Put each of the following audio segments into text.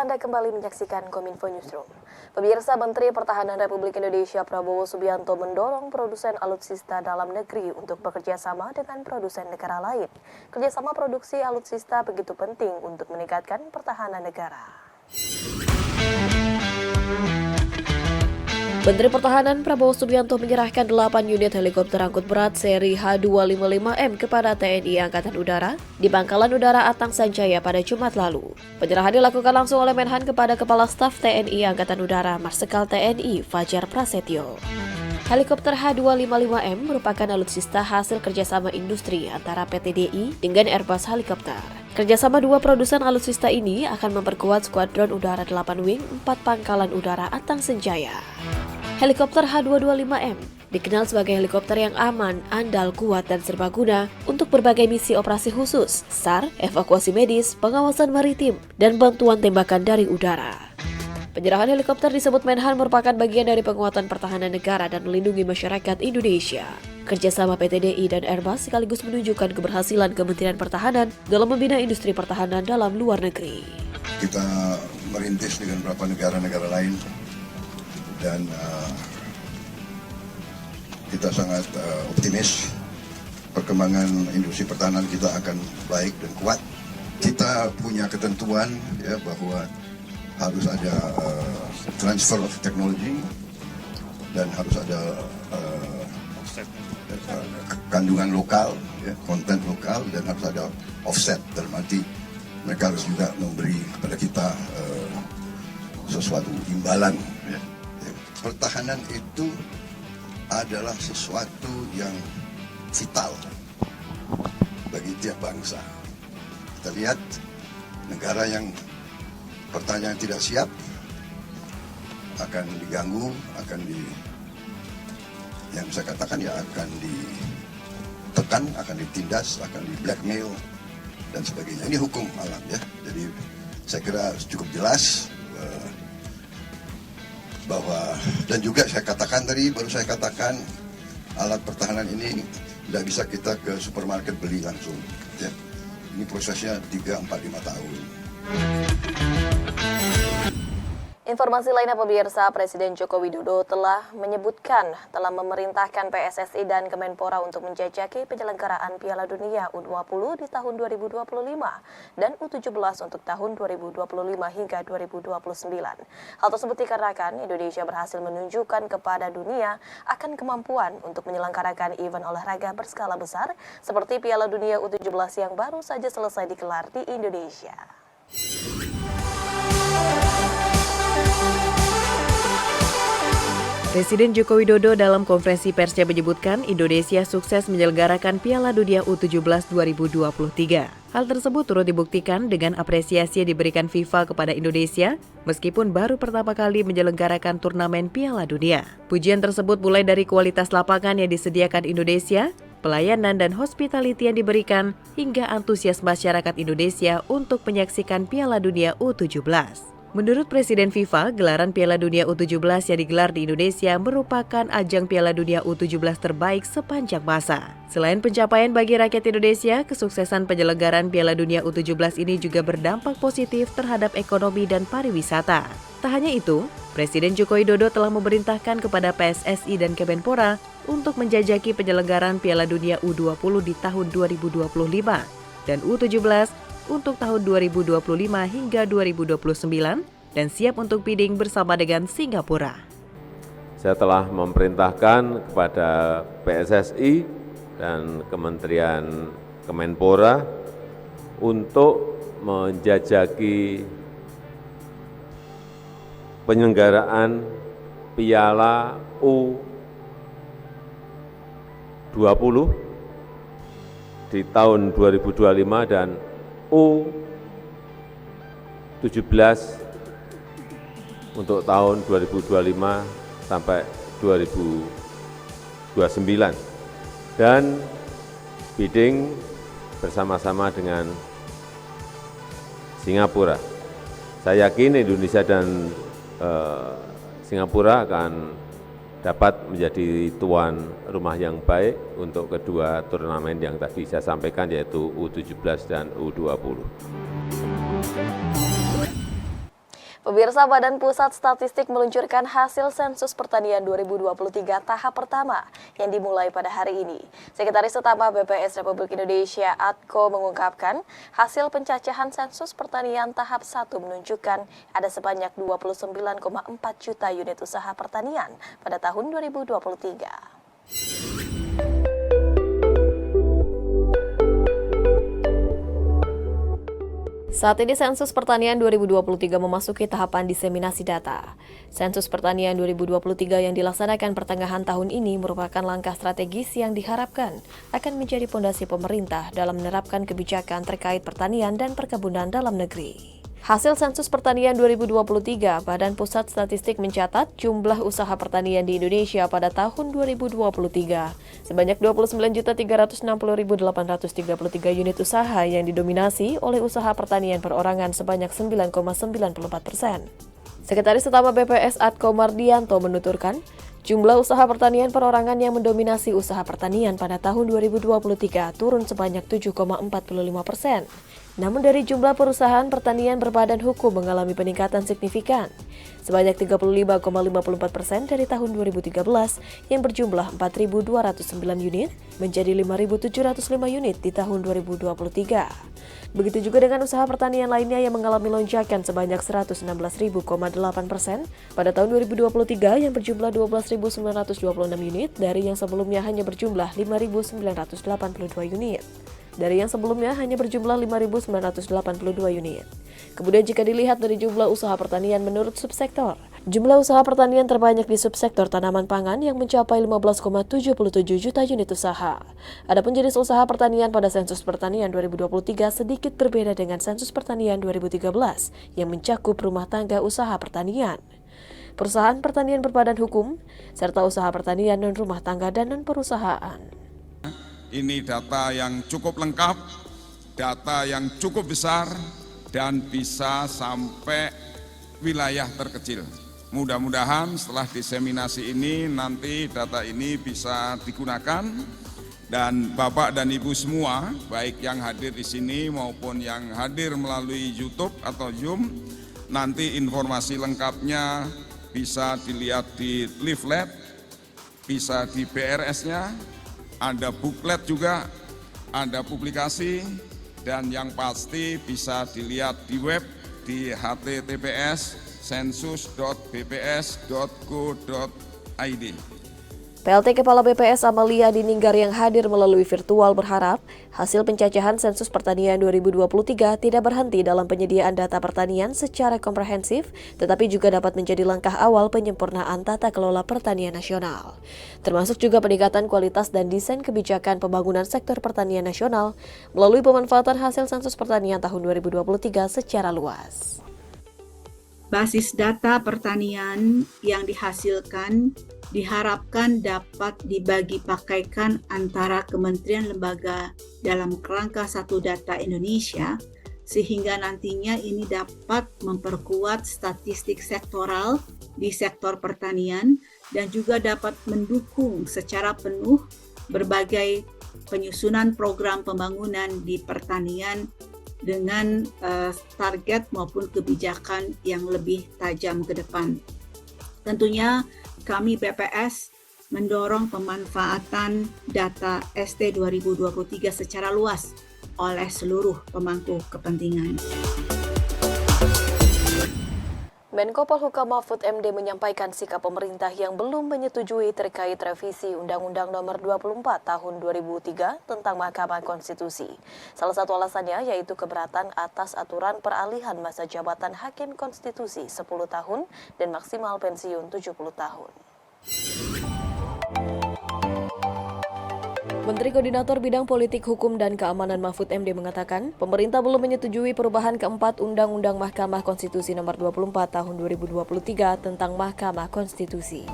Anda kembali menyaksikan Kominfo Newsroom. Pemirsa, Menteri Pertahanan Republik Indonesia Prabowo Subianto mendorong produsen alutsista dalam negeri untuk bekerja sama dengan produsen negara lain. Kerjasama produksi alutsista begitu penting untuk meningkatkan pertahanan negara. Menteri Pertahanan Prabowo Subianto menyerahkan 8 unit helikopter angkut berat seri H255M kepada TNI Angkatan Udara di Pangkalan Udara Atang Sanjaya pada Jumat lalu. Penyerahan dilakukan langsung oleh Menhan kepada Kepala Staf TNI Angkatan Udara Marsikal TNI Fajar Prasetyo. Helikopter H255M merupakan alutsista hasil kerjasama industri antara PT DI dengan Airbus Helikopter. Kerjasama dua produsen alutsista ini akan memperkuat skuadron udara 8 Wing 4 Pangkalan Udara Atang Sanjaya. Helikopter H225M dikenal sebagai helikopter yang aman, andal, kuat, dan serbaguna untuk berbagai misi operasi khusus, SAR, evakuasi medis, pengawasan maritim, dan bantuan tembakan dari udara. Penyerahan helikopter disebut Menhan merupakan bagian dari penguatan pertahanan negara dan melindungi masyarakat Indonesia. Kerjasama PT DI dan Airbus sekaligus menunjukkan keberhasilan Kementerian Pertahanan dalam membina industri pertahanan dalam luar negeri. Kita merintis dengan beberapa negara-negara lain dan kita sangat optimis perkembangan industri pertahanan kita akan baik dan kuat. Kita punya ketentuan ya bahwa harus ada transfer of technology dan harus ada kandungan lokal, ya, konten lokal, dan harus ada offset. Dalam arti mereka harus juga memberi kepada kita sesuatu imbalan. Ya. Pertahanan itu adalah sesuatu yang vital bagi tiap bangsa. Kita lihat negara yang pertahanan tidak siap akan diganggu, yang saya katakan ya akan ditekan, akan ditindas, akan di blackmail dan sebagainya. Ini hukum alam ya. Jadi saya kira cukup jelas bahwa, dan juga saya katakan tadi, baru saya katakan alat pertahanan ini tidak bisa kita ke supermarket beli langsung ya. Ini prosesnya 3, 4, 5 tahun. Informasi lainnya pemirsa, Presiden Joko Widodo telah memerintahkan PSSI dan Kemenpora untuk menjajaki penyelenggaraan Piala Dunia U20 di tahun 2025 dan U17 untuk tahun 2025 hingga 2029. Hal tersebut dikarenakan Indonesia berhasil menunjukkan kepada dunia akan kemampuan untuk menyelenggarakan event olahraga berskala besar seperti Piala Dunia U17 yang baru saja selesai digelar di Indonesia. Presiden Joko Widodo dalam konferensi persnya menyebutkan Indonesia sukses menyelenggarakan Piala Dunia U17 2023. Hal tersebut turut dibuktikan dengan apresiasi yang diberikan FIFA kepada Indonesia meskipun baru pertama kali menyelenggarakan turnamen Piala Dunia. Pujian tersebut mulai dari kualitas lapangan yang disediakan Indonesia, pelayanan dan hospitality yang diberikan, hingga antusias masyarakat Indonesia untuk menyaksikan Piala Dunia U17. Menurut Presiden FIFA, gelaran Piala Dunia U17 yang digelar di Indonesia merupakan ajang Piala Dunia U17 terbaik sepanjang masa. Selain pencapaian bagi rakyat Indonesia, kesuksesan penyelenggaraan Piala Dunia U17 ini juga berdampak positif terhadap ekonomi dan pariwisata. Tak hanya itu, Presiden Joko Widodo telah memerintahkan kepada PSSI dan Kemenpora untuk menjajaki penyelenggaraan Piala Dunia U20 di tahun 2025 dan U17 untuk tahun 2025 hingga 2029 dan siap untuk bidding bersama dengan Singapura. Saya telah memerintahkan kepada PSSI dan Kementerian Kemenpora untuk menjajaki penyelenggaraan Piala U20 di tahun 2025 dan U17 untuk tahun 2025 sampai 2029 dan bidding bersama-sama dengan Singapura. Saya yakin Indonesia dan Singapura akan dapat menjadi tuan rumah yang baik untuk kedua turnamen yang tadi saya sampaikan, yaitu U17 dan U20. Pemirsa, Badan Pusat Statistik meluncurkan hasil sensus pertanian 2023 tahap pertama yang dimulai pada hari ini. Sekretaris Utama BPS Republik Indonesia Atko mengungkapkan hasil pencacahan sensus pertanian tahap 1 menunjukkan ada sebanyak 29,4 juta unit usaha pertanian pada tahun 2023. Saat ini sensus pertanian 2023 memasuki tahapan diseminasi data. Sensus pertanian 2023 yang dilaksanakan pertengahan tahun ini merupakan langkah strategis yang diharapkan akan menjadi fondasi pemerintah dalam menerapkan kebijakan terkait pertanian dan perkebunan dalam negeri. Hasil sensus pertanian 2023, Badan Pusat Statistik mencatat jumlah usaha pertanian di Indonesia pada tahun 2023 sebanyak 29.360.833 unit usaha yang didominasi oleh usaha pertanian perorangan sebanyak 9,94%. Sekretaris Utama BPS Atko Mardianto menuturkan, jumlah usaha pertanian perorangan yang mendominasi usaha pertanian pada tahun 2023 turun sebanyak 7,45%. Namun dari jumlah perusahaan pertanian berbadan hukum mengalami peningkatan signifikan, sebanyak 35,54% dari tahun 2013 yang berjumlah 4.209 unit menjadi 5.705 unit di tahun 2023. Begitu juga dengan usaha pertanian lainnya yang mengalami lonjakan sebanyak 116.000,8% pada tahun 2023 yang berjumlah 12.926 unit dari yang sebelumnya hanya berjumlah 5.982 unit. Dari yang sebelumnya hanya berjumlah 5.982 unit. Kemudian jika dilihat dari jumlah usaha pertanian menurut subsektor, jumlah usaha pertanian terbanyak di subsektor tanaman pangan yang mencapai 15,77 juta unit usaha. Adapun jenis usaha pertanian pada sensus pertanian 2023 sedikit berbeda dengan sensus pertanian 2013 yang mencakup rumah tangga usaha pertanian, perusahaan pertanian berbadan hukum, serta usaha pertanian non rumah tangga dan non perusahaan. Ini data yang cukup lengkap, data yang cukup besar, dan bisa sampai wilayah terkecil. Mudah-mudahan setelah diseminasi ini nanti data ini bisa digunakan dan Bapak dan Ibu semua, baik yang hadir di sini maupun yang hadir melalui YouTube atau Zoom, nanti informasi lengkapnya bisa dilihat di leaflet, bisa di BRS-nya, ada buklet juga, ada publikasi, dan yang pasti bisa dilihat di web di https sensus.bps.go.id. PLT Kepala BPS Amalia Dininggar yang hadir melalui virtual berharap hasil pencacahan sensus pertanian 2023 tidak berhenti dalam penyediaan data pertanian secara komprehensif, tetapi juga dapat menjadi langkah awal penyempurnaan tata kelola pertanian nasional, termasuk juga peningkatan kualitas dan desain kebijakan pembangunan sektor pertanian nasional melalui pemanfaatan hasil sensus pertanian tahun 2023 secara luas. Basis data pertanian yang dihasilkan diharapkan dapat dibagi pakaikan antara kementerian lembaga dalam kerangka satu data Indonesia, sehingga nantinya ini dapat memperkuat statistik sektoral di sektor pertanian dan juga dapat mendukung secara penuh berbagai penyusunan program pembangunan di pertanian dengan target maupun kebijakan yang lebih tajam ke depan. Tentunya kami BPS mendorong pemanfaatan data ST 2023 secara luas oleh seluruh pemangku kepentingan. Menko Polhukam Mahfud MD menyampaikan sikap pemerintah yang belum menyetujui terkait revisi Undang-Undang Nomor 24 Tahun 2003 tentang Mahkamah Konstitusi. Salah satu alasannya yaitu keberatan atas aturan peralihan masa jabatan Hakim Konstitusi 10 tahun dan maksimal pensiun 70 tahun. Menteri Koordinator Bidang Politik, Hukum, dan Keamanan Mahfud MD mengatakan, pemerintah belum menyetujui perubahan keempat Undang-Undang Mahkamah Konstitusi Nomor 24 Tahun 2023 tentang Mahkamah Konstitusi.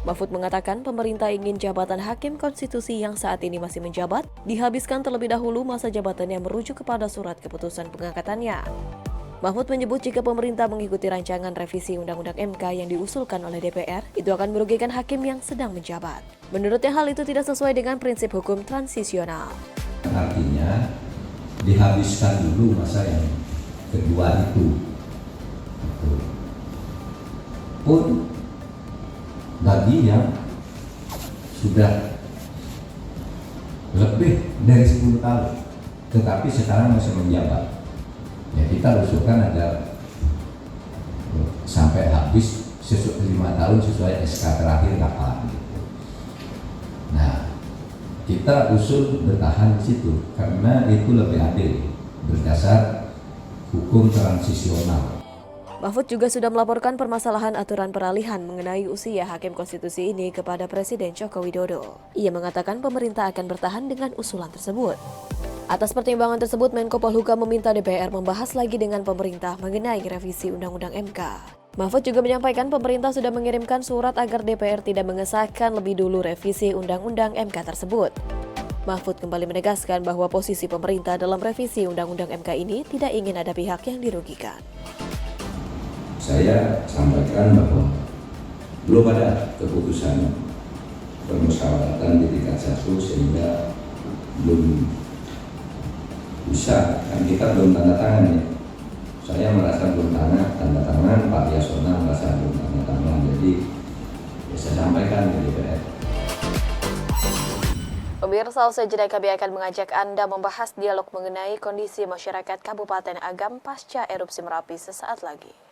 Mahfud mengatakan pemerintah ingin jabatan Hakim Konstitusi yang saat ini masih menjabat dihabiskan terlebih dahulu masa jabatannya merujuk kepada surat keputusan pengangkatannya. Mahfud menyebut jika pemerintah mengikuti rancangan revisi Undang-Undang MK yang diusulkan oleh DPR, itu akan merugikan hakim yang sedang menjabat. Menurutnya hal itu tidak sesuai dengan prinsip hukum transisional. Artinya dihabiskan dulu masa yang kedua itu. pun bagi yang sudah lebih dari 10 tahun tetapi sekarang masih menjabat, ya kita usulkan agar sampai habis 5 tahun sesuai SK terakhir kapan gitu. Nah, kita usul bertahan di situ karena itu lebih adil berdasar hukum transisional. Mahfud juga sudah melaporkan permasalahan aturan peralihan mengenai usia Hakim Konstitusi ini kepada Presiden Joko Widodo. Ia mengatakan pemerintah akan bertahan dengan usulan tersebut. Atas pertimbangan tersebut, Menko Polhukam meminta DPR membahas lagi dengan pemerintah mengenai revisi Undang-Undang MK. Mahfud juga menyampaikan pemerintah sudah mengirimkan surat agar DPR tidak mengesahkan lebih dulu revisi Undang-Undang MK tersebut. Mahfud kembali menegaskan bahwa posisi pemerintah dalam revisi Undang-Undang MK ini tidak ingin ada pihak yang dirugikan. Saya sampaikan bahwa belum ada keputusan permusyawaratan di tingkat 1 sehingga belum bisa, kan kita belum tanda tangan ya. Saya merasa belum tanda tangan, Pak Yasona merasa belum tanda tangan, jadi ya saya sampaikan ke DPR. Pemirsa, usai jeda kami akan mengajak Anda membahas dialog mengenai kondisi masyarakat Kabupaten Agam pasca erupsi Merapi sesaat lagi.